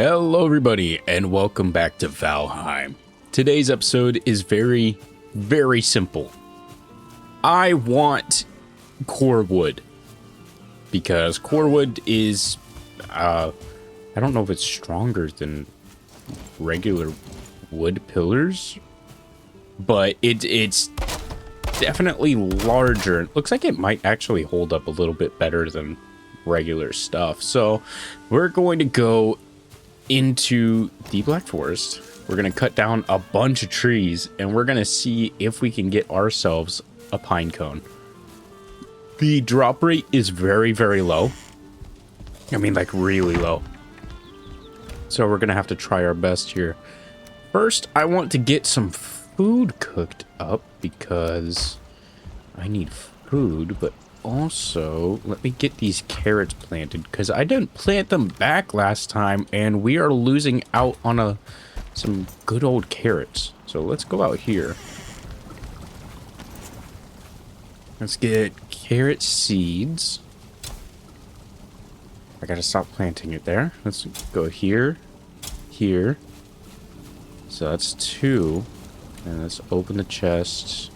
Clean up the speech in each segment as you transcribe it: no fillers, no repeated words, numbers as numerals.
Hello everybody and welcome back to Valheim. Today's episode is very simple. I want core wood because core wood is I don't know if it's stronger than regular wood pillars, but it's definitely larger. It looks like it might actually hold up a little bit better than regular stuff. So we're going to go into the Black Forest. We're going to cut down a bunch of trees and we're going to see if we can get ourselves a pine cone. The drop rate is very low. I mean, like really low. So we're going to have to try our best here. First, I want to get some food cooked up because I need food, but also let me get these carrots planted because I didn't plant them back last time and we are losing out on some good old carrots. So let's go out here. Let's get carrot seeds. I gotta stop planting it there. Let's go here, here. So that's 2. And let's open the chest.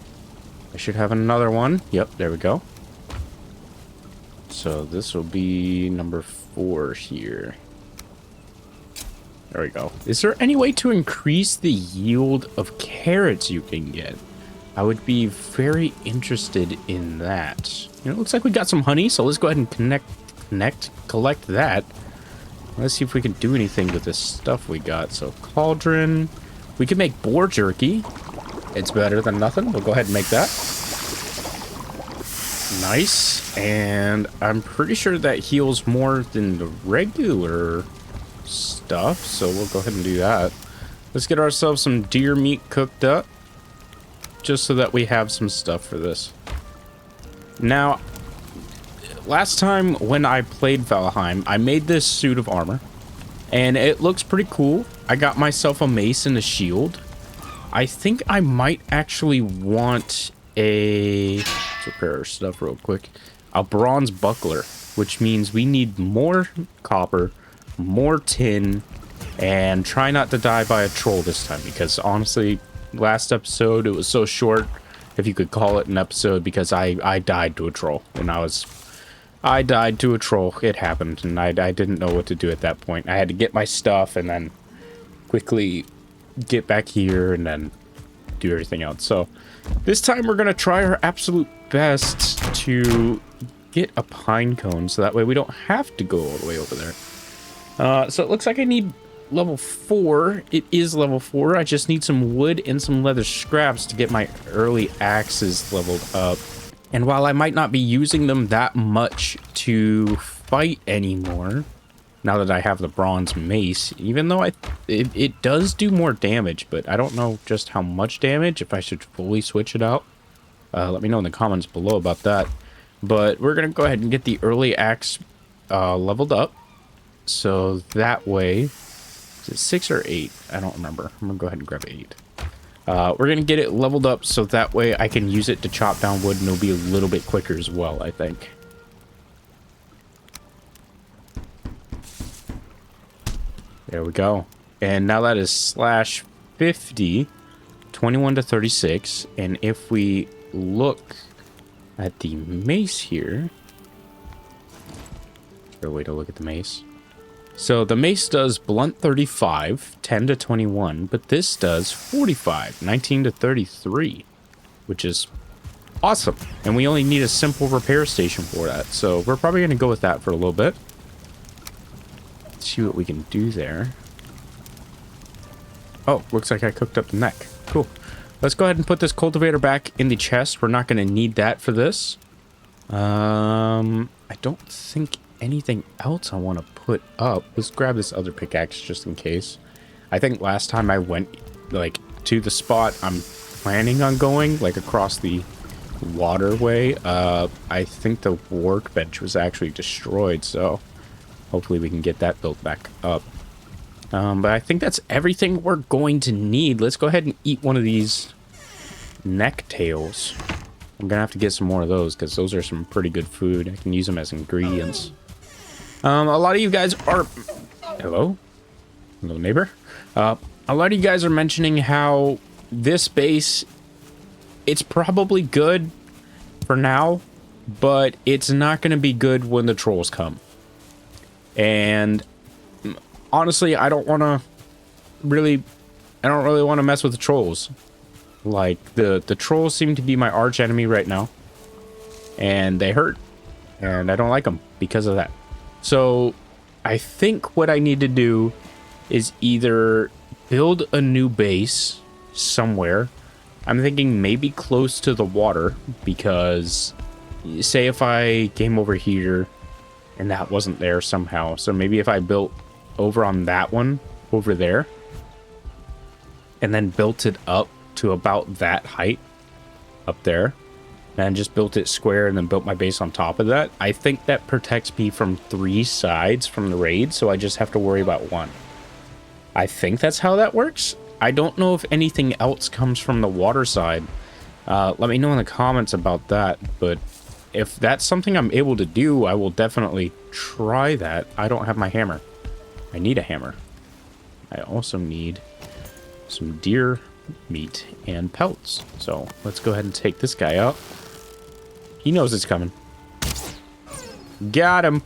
I should have another one. Yep, there we go. So this will be number 4 here. There we go. Is there any way to increase the yield of carrots you can get? I would be very interested in that. You know, it looks like we got some honey, so let's go ahead and collect that. Let's see if we can do anything with this stuff we got. So cauldron. We can make boar jerky. It's better than nothing. We'll go ahead and make that. Nice. And I'm pretty sure that heals more than the regular stuff, so we'll go ahead and do that. Let's get ourselves some deer meat cooked up just so that we have some stuff for this. Now, last time when I played Valheim, I made this suit of armor and it looks pretty cool. I got myself a mace and a shield. I think I might actually want let's repair our stuff real quick. A bronze buckler, which means we need more copper, more tin, and try not to die by a troll this time because honestly, last episode it was so short, if you could call it an episode, because I died to a troll and I died to a troll. It happened and I didn't know what to do at that point. I had to get my stuff and then quickly get back here and then do everything else. So this time we're gonna try our absolute best to get a pine cone so that way we don't have to go all the way over there. So it looks like I need level 4. It is level 4. I just need some wood and some leather scraps to get my early axes leveled up. And while I might not be using them that much to fight anymore, now that I have the bronze mace, even though it does do more damage, but I don't know just how much damage, if I should fully switch it out. Let me know in the comments below about that. But we're going to go ahead and get the early axe leveled up. So that way, is it 6 or 8? I don't remember. I'm going to go ahead and grab 8. We're going to get it leveled up so that way I can use it to chop down wood and it'll be a little bit quicker as well, I think. There we go. And now that is /50, 21 to 36. And if we look at the mace here, a way to look at the mace. So the mace does blunt 35, 10 to 21, but this does 45, 19 to 33, which is awesome. And we only need a simple repair station for that. So we're probably going to go with that for a little bit. Let's see what we can do there. Oh, looks like I cooked up the neck. Cool. Let's go ahead and put this cultivator back in the chest. We're not going to need that for this. I don't think anything else I want to put up. Let's grab this other pickaxe just in case. I think last time I went like to the spot I'm planning on going, like across the waterway, I think the workbench was actually destroyed, so hopefully we can get that built back up. But I think that's everything we're going to need. Let's go ahead and eat one of these neck tails. I'm gonna have to get some more of those because those are some pretty good food. I can use them as ingredients. A lot of you guys are... Hello? Hello, neighbor. A lot of you guys are mentioning how this base, it's probably good for now, but it's not going to be good when the trolls come. And honestly, I don't really want to mess with the trolls. Like, the trolls seem to be my arch enemy right now. And they hurt. And I don't like them because of that. So, I think what I need to do is either build a new base somewhere. I'm thinking maybe close to the water, because say if I came over here and that wasn't there somehow. So maybe if I built over on that one over there and then built it up to about that height up there and just built it square and then built my base on top of that, I think that protects me from 3 sides from the raid, so I just have to worry about 1. I think that's how that works. I don't know if anything else comes from the water side. Let me know in the comments about that, but if that's something I'm able to do, I will definitely try that. I don't have my hammer. I need a hammer. I also need some deer meat and pelts. So let's go ahead and take this guy out. He knows it's coming. Got him.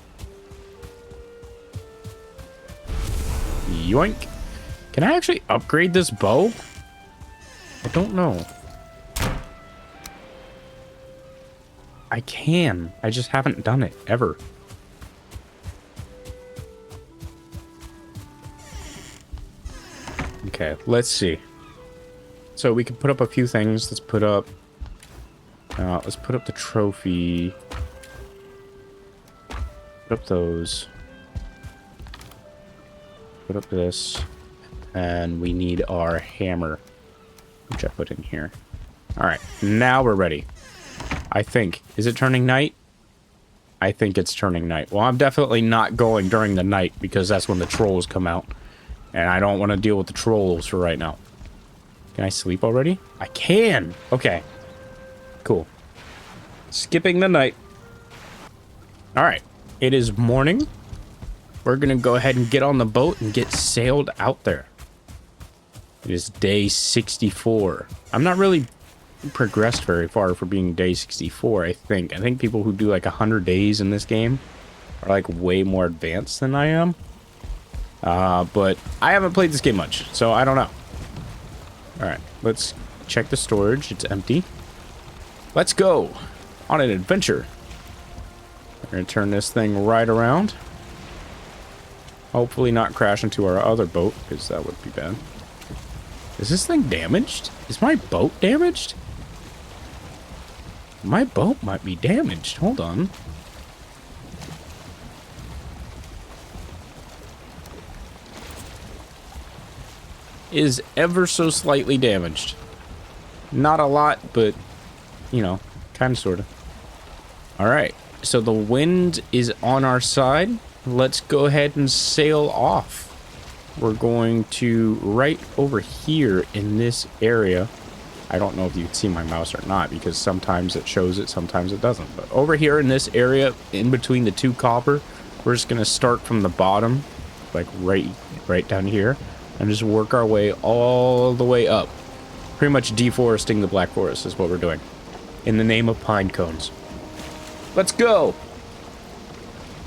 Yoink. Can I actually upgrade this bow? I don't know. I can. I just haven't done it ever. Okay, let's see. So we can put up a few things. Let's put up the trophy. Put up those. Put up this. And we need our hammer, which I put in here. All right, now we're ready. I think. Is it turning night? I think it's turning night. Well, I'm definitely not going during the night because that's when the trolls come out. And I don't want to deal with the trolls for right now. Can I sleep already? I can! Okay. Cool. Skipping the night. Alright. It is morning. We're going to go ahead and get on the boat and get sailed out there. It is day 64. I'm not really progressed very far for being day 64, I think. I think people who do like 100 days in this game are like way more advanced than I am. But I haven't played this game much, so I don't know. Alright, let's check the storage. It's empty. Let's go on an adventure. We're going to turn this thing right around. Hopefully not crash into our other boat, because that would be bad. Is this thing damaged? Is my boat damaged? My boat might be damaged. Hold on. Is ever so slightly damaged. Not a lot, but, you know, kind of, sort of. Alright, so the wind is on our side. Let's go ahead and sail off. We're going to right over here in this area. I don't know if you can see my mouse or not, because sometimes it shows it, sometimes it doesn't. But over here in this area, in between the 2 copper, we're just going to start from the bottom, like right down here, and just work our way all the way up. Pretty much deforesting the Black Forest is what we're doing, in the name of pine cones. Let's go!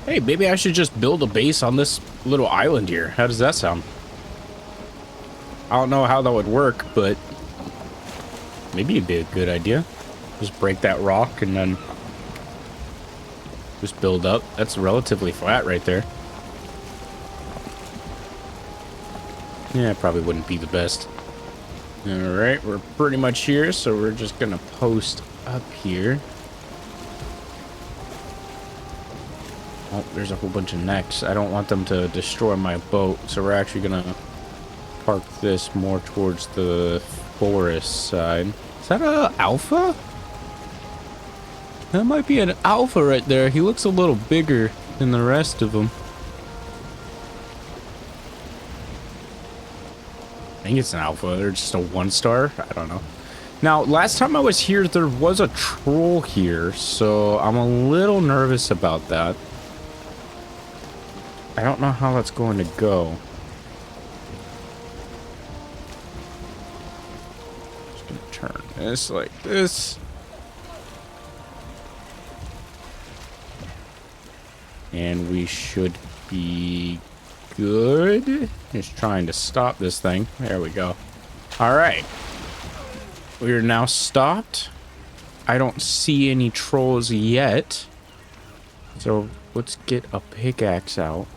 Hey, maybe I should just build a base on this little island here. How does that sound? I don't know how that would work, but maybe it'd be a good idea. Just break that rock and then just build up. That's relatively flat right there. Yeah, it probably wouldn't be the best. Alright, we're pretty much here, so we're just gonna post up here. Oh, there's a whole bunch of necks. I don't want them to destroy my boat, so we're actually gonna park this more towards the forest side. Is that a alpha? That might be an alpha right there. He looks a little bigger than the rest of them. I think it's an alpha. They're just a 1-star. I don't know. Now, last time I was here, there was a troll here, so I'm a little nervous about that. I don't know how that's going to go. turn this like this. And we should be good. Just trying to stop this thing. There we go. All right. We are now stopped. I don't see any trolls yet. So let's get a pickaxe out.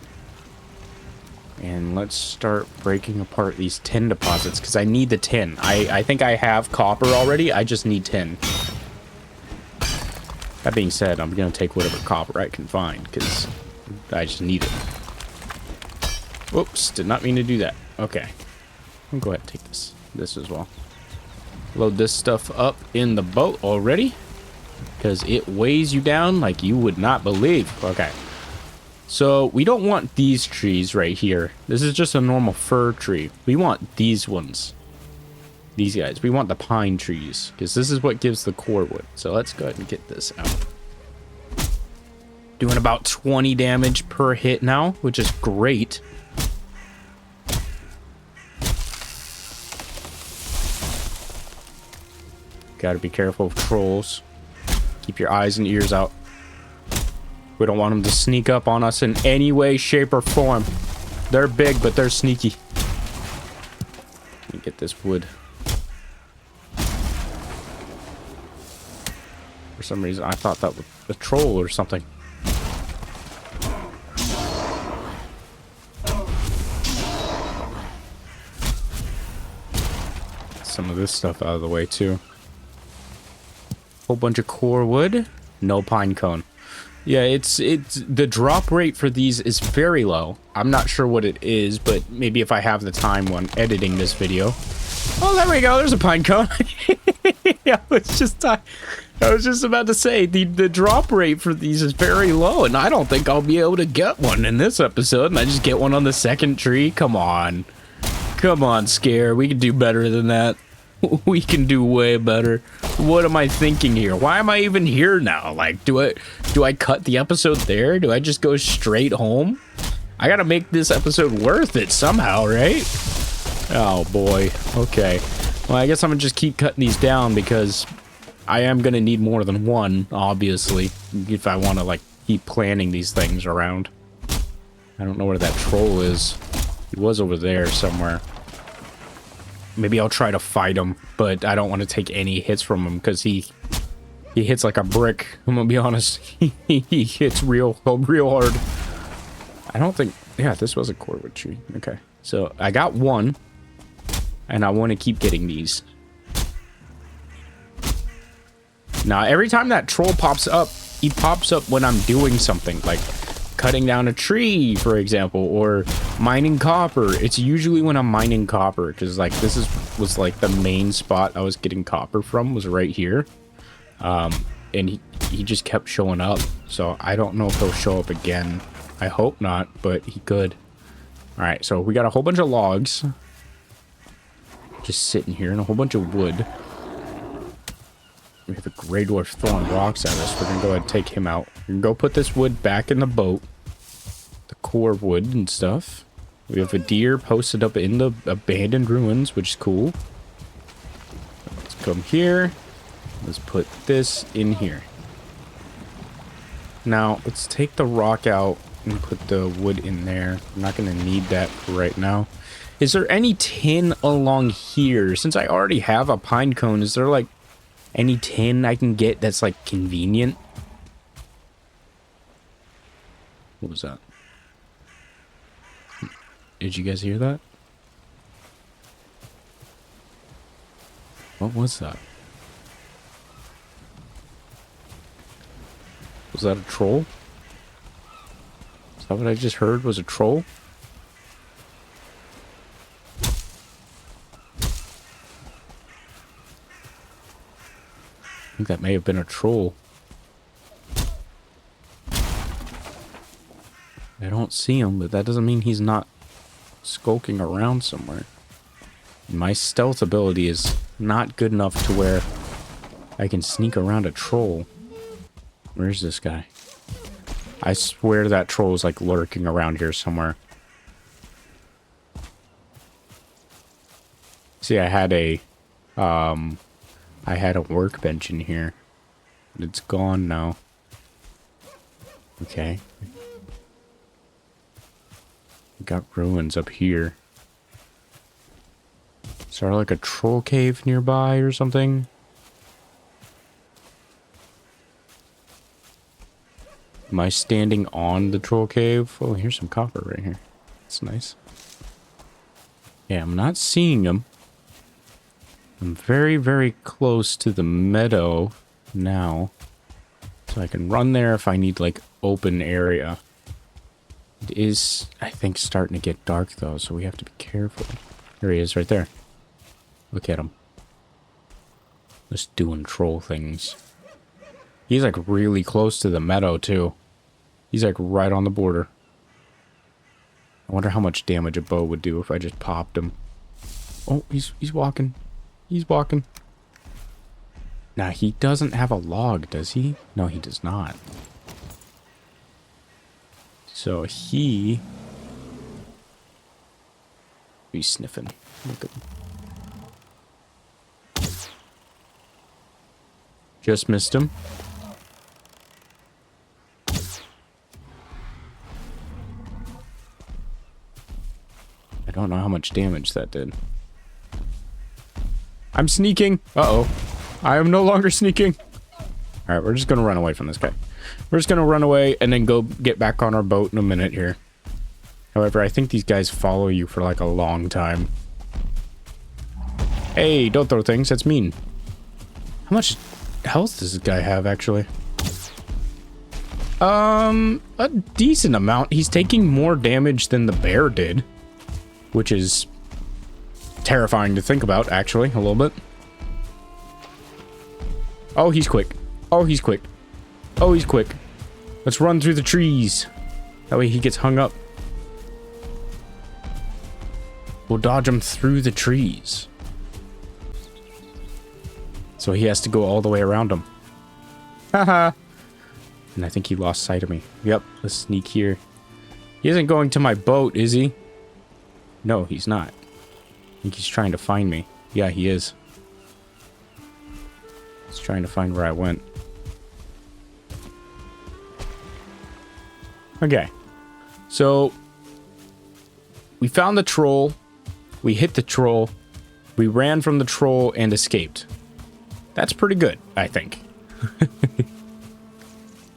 And let's start breaking apart these tin deposits, because I need the tin. I think I have copper already. I just need tin. That being said, I'm going to take whatever copper I can find, because I just need it. Whoops, did not mean to do that. Okay. I'll go ahead and take this as well. Load this stuff up in the boat already, because it weighs you down like you would not believe. Okay. So we don't want these trees right here. This is just a normal fir tree. We want these ones. These guys. We want the pine trees, because this is what gives the core wood. So let's go ahead and get this out. Doing about 20 damage per hit now, which is great. Gotta be careful of trolls. Keep your eyes and ears out. We don't want them to sneak up on us in any way, shape, or form. They're big, but they're sneaky. Let me get this wood. For some reason, I thought that was a troll or something. Some of this stuff out of the way, too. Whole bunch of core wood. No pine cone. Yeah, it's the drop rate for these is very low. I'm not sure what it is, but maybe if I have the time when editing this video. Oh, there we go. There's a pine cone. Yeah, I was just about to say the drop rate for these is very low, and I don't think I'll be able to get one in this episode. And I just get one on the second tree. Come on, Scare. We can do better than that. We can do way better. What am I thinking here? Why am I even here now? Like, do I cut the episode there? Do I just go straight home? I gotta make this episode worth it somehow, right? Oh boy. Okay. Well, I guess I'm gonna just keep cutting these down, because I am gonna need more than one, obviously, if I want to like keep planning these things around. I don't know where that troll is. He was over there somewhere. Maybe I'll try to fight him, but I don't want to take any hits from him, because he hits like a brick. I'm gonna be honest. He hits real hard. I don't think... Yeah, this was a cordwood tree. Okay. So I got one, and I want to keep getting these. Now, every time that troll pops up, he pops up when I'm doing something, like cutting down a tree, for example, or mining copper. It's usually when I'm mining copper, because like this was like the main spot I was getting copper from, was right here. And he just kept showing up, so I don't know if he'll show up again. I hope not, but he could. All right, so we got a whole bunch of logs just sitting here, and a whole bunch of wood. We have a gray dwarf throwing rocks at us. We're gonna go ahead and take him out. We're gonna go put this wood back in the boat. The core wood and stuff. We have a deer posted up in the abandoned ruins, which is cool. Let's come here. Let's put this in here. Now, let's take the rock out and put the wood in there. I'm not gonna need that for right now. Is there any tin along here? Since I already have a pine cone, is there like any tin I can get that's like convenient? What was that? Did you guys hear that? What was that? Was that a troll? Is that what I just heard was a troll? I think that may have been a troll. I don't see him, but that doesn't mean he's not skulking around somewhere. My stealth ability is not good enough to where I can sneak around a troll. Where's this guy? I swear that troll is like lurking around here somewhere. See, I had a I had a workbench in here. But it's gone now. Okay. We got ruins up here. Is there like a troll cave nearby or something? Am I standing on the troll cave? Oh, here's some copper right here. That's nice. Yeah, I'm not seeing them. I'm very, very close to the meadow now. So I can run there if I need, like, open area. It is, I think, starting to get dark, though, so we have to be careful. There he is, right there. Look at him. Just doing troll things. He's, like, really close to the meadow, too. He's, like, right on the border. I wonder how much damage a bow would do if I just popped him. Oh, he's walking. He's walking. Now, he doesn't have a log, does he? No, he does not. So he's sniffing. Look at him. Just missed him. I don't know how much damage that did. I'm sneaking. Uh-oh. I am no longer sneaking. Alright, we're just going to run away from this guy. We're just going to run away and then go get back on our boat in a minute here. However, I think these guys follow you for like a long time. Hey, don't throw things. That's mean. How much health does this guy have, actually? A decent amount. He's taking more damage than the bear did. Which is terrifying to think about, actually, a little bit. Oh, he's quick. Oh, he's quick. Oh, he's quick. Let's run through the trees. That way he gets hung up. We'll dodge him through the trees. So he has to go all the way around him. Haha. And I think he lost sight of me. Yep, let's sneak here. He isn't going to my boat, is he? No, he's not. I think he's trying to find me. Yeah, he is. He's trying to find where I went. Okay. So, we found the troll. We hit the troll. We ran from the troll and escaped. That's pretty good, I think.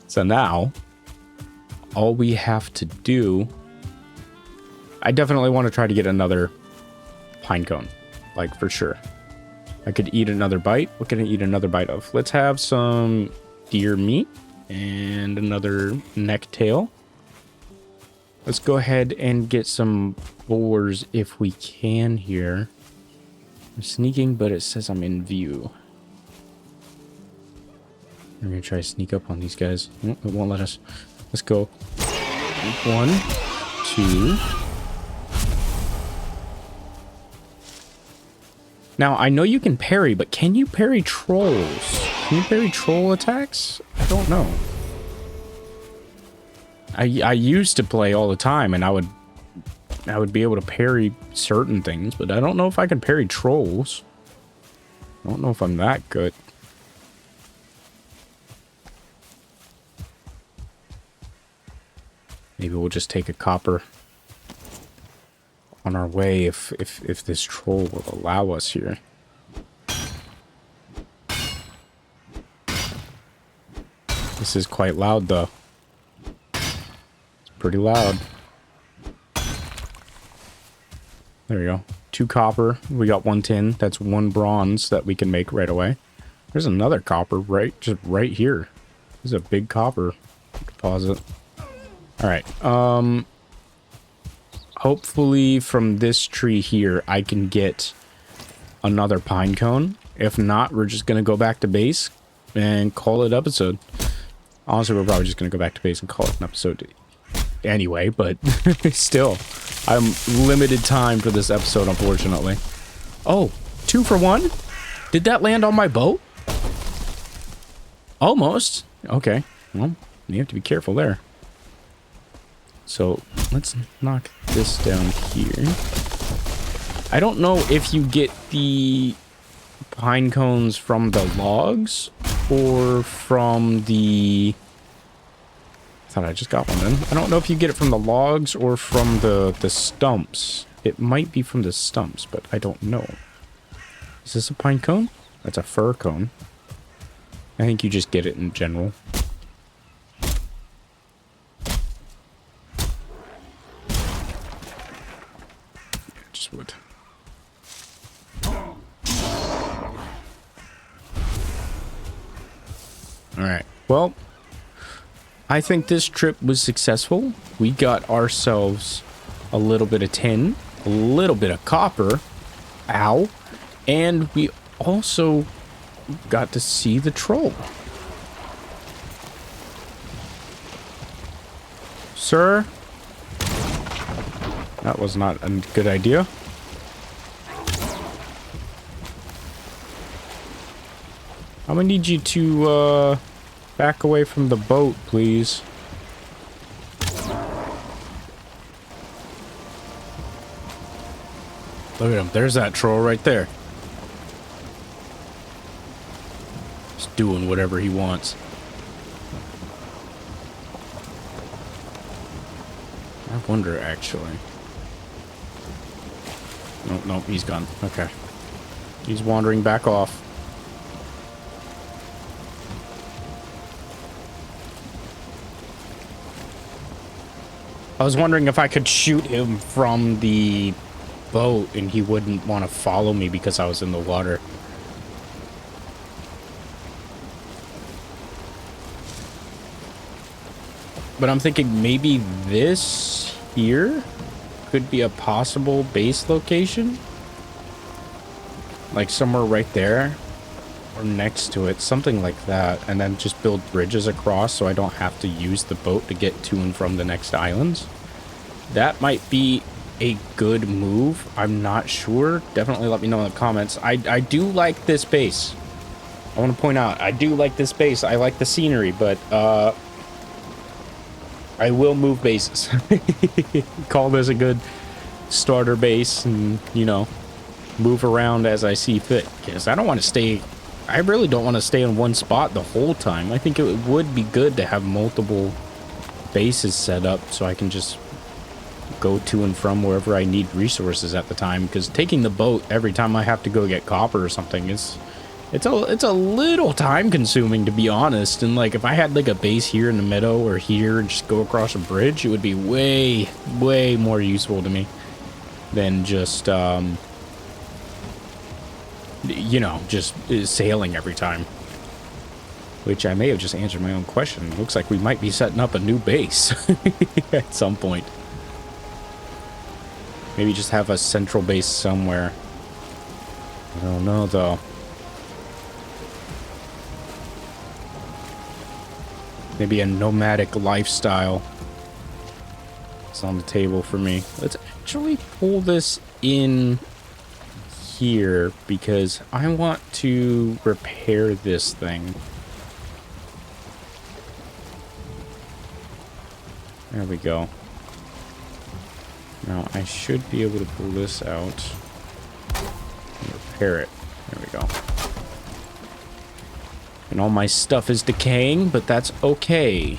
So now, all we have to do... I definitely want to try to get another pinecone. Like, for sure. I could eat another bite. What can I eat another bite of? Let's have some deer meat and another neck tail. Let's go ahead and get some boars if we can here. I'm sneaking, but it says I'm in view. We're going to try to sneak up on these guys. Oh, it won't let us. Let's go. 1, 2... Now, I know you can parry, but can you parry trolls? Can you parry troll attacks? I don't know. I used to play all the time, and I would be able to parry certain things, but I don't know if I can parry trolls. I don't know if I'm that good. Maybe we'll just take a copper on our way if this troll will allow us here. This is quite loud, though. It's pretty loud. There we go. 2 copper. We got 1 tin. That's 1 bronze that we can make right away. There's another copper just right here. There's a big copper deposit. All right. Hopefully from this tree here, I can get another pine cone. If not, we're just going to go back to base and call it episode. Honestly, we're probably just going to go back to base and call it an episode anyway, but still, I'm limited time for this episode, unfortunately. Oh, 2 for 1? Did that land on my boat? Almost. Okay. Well, you have to be careful there. So let's knock this down here. I don't know if you get the pine cones from the logs or from the... I thought I just got one then. I don't know if you get it from the logs or from the stumps. It might be from the stumps, but I don't know. Is this a pine cone? That's a fir cone. I think you just get it in general. Just wood. Alright, well, I think this trip was successful. We got ourselves a little bit of tin, a little bit of copper, ow, and we also got to see the troll. Sir? That was not a good idea. I'm gonna need you to, back away from the boat, please. Look at him. There's that troll right there. Just doing whatever he wants. I wonder, actually. Nope, nope, he's gone. Okay. He's wandering back off. I was wondering if I could shoot him from the boat and he wouldn't want to follow me because I was in the water. But I'm thinking maybe this here could be a possible base location. Like somewhere right there or next to it, something like that. And then just build bridges across so I don't have to use the boat to get to and from the next islands. That might be a good move. I'm not sure. Definitely let me know in the comments. I do like this base. I want to point out, I do like this base. I like the scenery, but I will move bases. Call this a good starter base and, you know, move around as I see fit. Because I don't want to stay... I really don't want to stay in one spot the whole time. I think it would be good to have multiple bases set up so I can just go to and from wherever I need resources at the time. Because taking the boat every time I have to go get copper or something is... It's a little time consuming, to be honest. And like if I had like a base here in the meadow or here and just go across a bridge, it would be way more useful to me than just you know, just sailing every time. Which I may have just answered my own question. Looks like we might be setting up a new base at some point. Maybe just have a central base somewhere. I don't know though. Maybe a nomadic lifestyle is on the table for me. Let's actually pull this in here because I want to repair this thing. There we go. Now I should be able to pull this out and repair it. There we go. And all my stuff is decaying, but that's okay.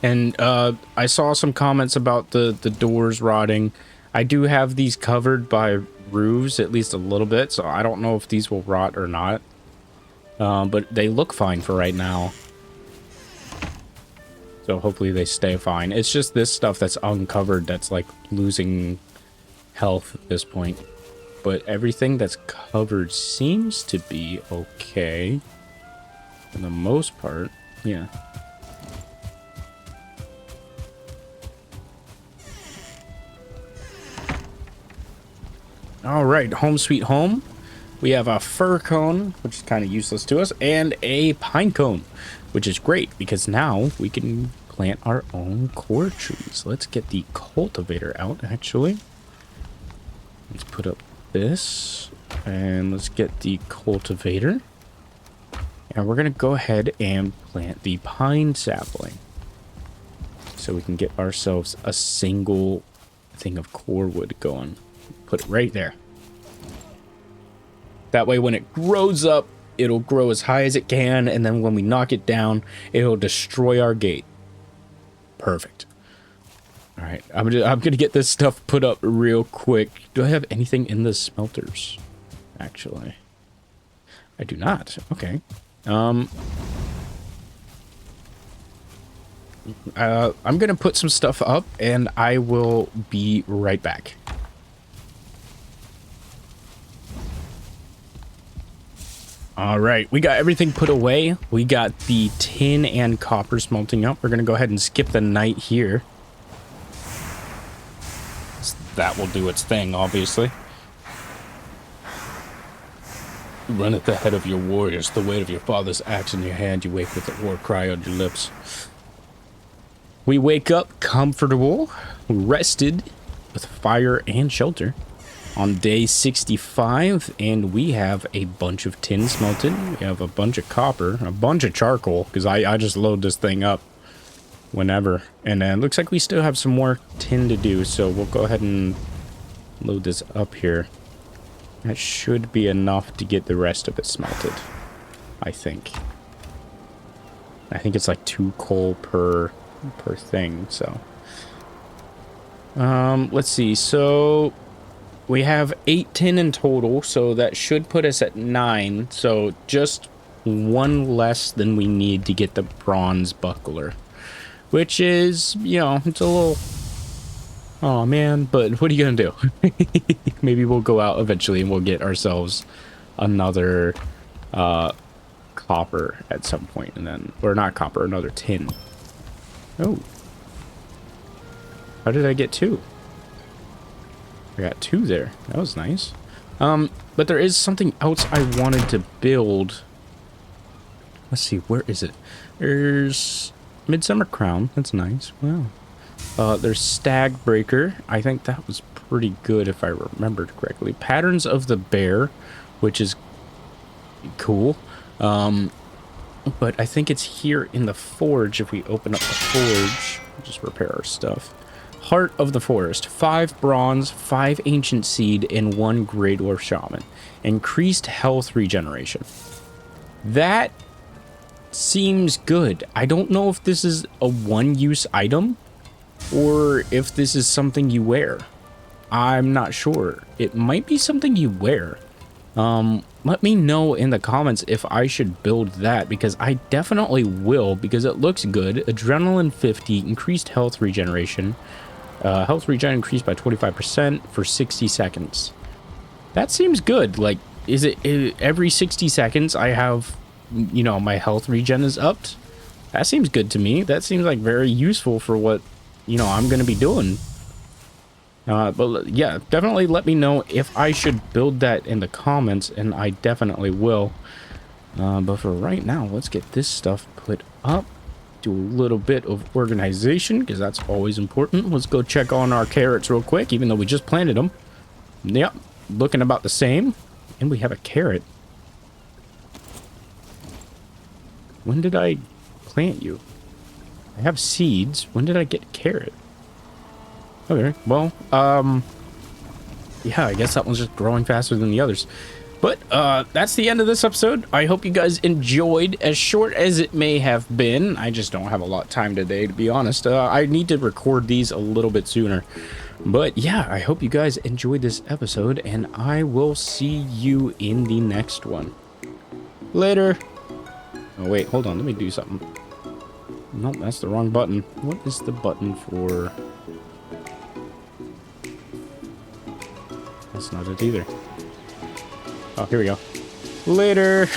And I saw some comments about the doors rotting. I do have these covered by roofs, at least a little bit, so I don't know if these will rot or not. But they look fine for right now. So hopefully they stay fine. It's just this stuff that's uncovered that's like losing health at this point. But everything that's covered seems to be okay. For the most part, yeah. All right, home sweet home. We have a fir cone, which is kind of useless to us, and a pine cone, which is great because now we can plant our own core trees. Let's get the cultivator out, actually. Let's put up this, and let's get the cultivator. And we're going to go ahead and plant the pine sapling. So we can get ourselves a single thing of core wood going. Put it right there. That way when it grows up, it'll grow as high as it can, and then when we knock it down, it'll destroy our gate. Perfect. All right, I'm gonna get this stuff put up real quick. Do I have anything in the smelters? Actually, I do not. Okay. I'm gonna put some stuff up, and I will be right back. All right, we got everything put away. We got the tin and copper smelting up. We're gonna go ahead and skip the night here. That will do its thing, obviously. Run at the head of your warriors, the weight of your father's axe in your hand. You wake with a war cry on your lips. We wake up comfortable, rested, with fire and shelter. On day 65, and we have a bunch of tin smelted. We have a bunch of copper, a bunch of charcoal, because I just load this thing up whenever. And it looks like we still have some more tin to do, so we'll go ahead and load this up here. That should be enough to get the rest of it smelted, I think. I think it's like 2 coal per thing, so. Let's see, so we have 8 tin in total, so that should put us at 9. So just 1 less than we need to get the bronze buckler. Which is, you know, it's a little... Oh man, but what are you gonna do? Maybe we'll go out eventually and we'll get ourselves another copper at some point, and then... Or not copper, another tin. Oh. How did I get 2? I got 2 there. That was nice. But there is something else I wanted to build. Let's see, where is it? There's Midsummer Crown. That's nice. Wow. There's Stag Breaker. I think that was pretty good if I remembered correctly. Patterns of the Bear, which is cool. But I think it's here in the forge. If we open up the forge, just repair our stuff. Heart of the Forest, 5 bronze, 5 ancient seed, and 1 Grey Dwarf Shaman. Increased health regeneration. That seems good. I don't know if this is a one-use item or if this is something you wear. I'm not sure. It might be something you wear. Let me know in the comments if I should build that, because I definitely will, because it looks good. Adrenaline 50, increased health regeneration. Health regen increased by 25% for 60 seconds. That seems good. Like, is it every 60 seconds I have, you know, my health regen is upped? That seems good to me. That seems like very useful for what, you know, I'm going to be doing. But yeah, definitely let me know if I should build that in the comments, and I definitely will. But for right now, let's get this stuff put up. Do a little bit of organization, because that's always important. Let's go check on our carrots real quick, even though we just planted them. Yep, looking about the same. And we have a carrot. When did I plant you? I have seeds. When did I get carrot? Okay, well, yeah, I guess that one's just growing faster than the others. But that's the end of this episode. I hope you guys enjoyed, as short as it may have been. I just don't have a lot of time today, to be honest. I need to record these a little bit sooner. But yeah, I hope you guys enjoyed this episode, and I will see you in the next one. Later. Oh, wait, hold on. Let me do something. Nope, that's the wrong button. What is the button for... That's not it either. Oh, here we go. Later.